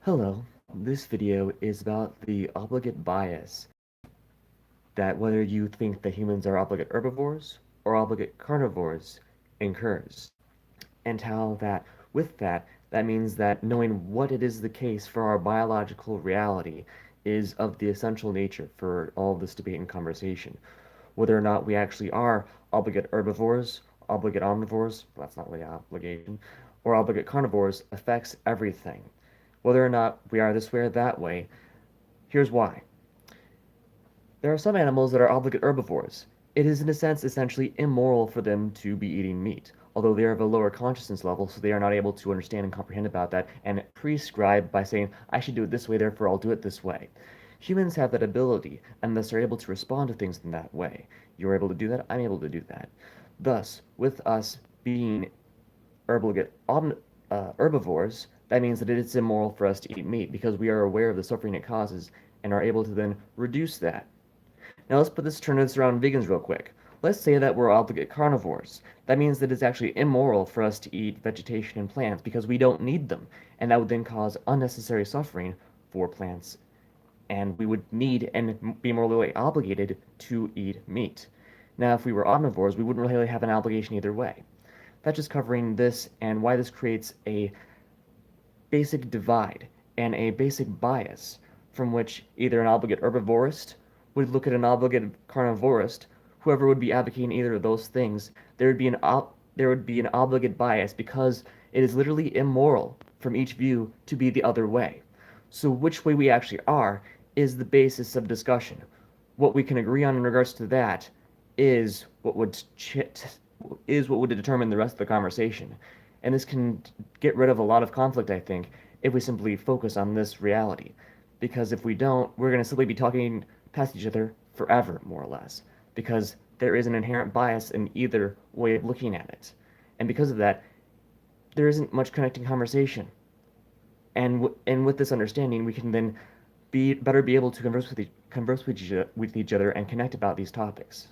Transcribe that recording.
Hello, this video is about the obligate bias that whether you think that humans are obligate herbivores or obligate carnivores incurs, and how that that means that knowing what it is the case for our biological reality is of the essential nature for all of this debate and conversation. Whether or not we actually are obligate herbivores, obligate omnivores, well, that's not really obligation, or obligate carnivores affects everything. Whether or not we are this way or that way, here's why. There are some animals that are obligate herbivores. It is, in a sense, essentially immoral for them to be eating meat, although they are of a lower consciousness level, so they are not able to understand and comprehend about that and prescribe by saying, I should do it this way, therefore I'll do it this way. Humans have that ability, and thus are able to respond to things in that way. You're able to do that, I'm able to do that. Thus, with us being obligate herbivores, that means that it is immoral for us to eat meat because we are aware of the suffering it causes and are able to then reduce that. Now let's turn this around vegans real quick. Let's say that we're obligate carnivores. That means that it's actually immoral for us to eat vegetation and plants because we don't need them, and that would then cause unnecessary suffering for plants, and we would need and be morally obligated to eat meat. Now, if we were omnivores, we wouldn't really have an obligation either way. That's just covering this and why this creates a basic divide and a basic bias from which either an obligate herbivorist would look at an obligate carnivorist, whoever would be advocating either of those things, there would be an obligate bias because it is literally immoral from each view to be the other way. So which way we actually are is the basis of discussion. What we can agree on in regards to that is what would determine the rest of the conversation. And this can get rid of a lot of conflict, I think, if we simply focus on this reality. Because if we don't, we're going to simply be talking past each other forever, more or less. Because there is an inherent bias in either way of looking at it. And because of that, there isn't much connecting conversation. And with this understanding, we can then be able to converse with each other and connect about these topics.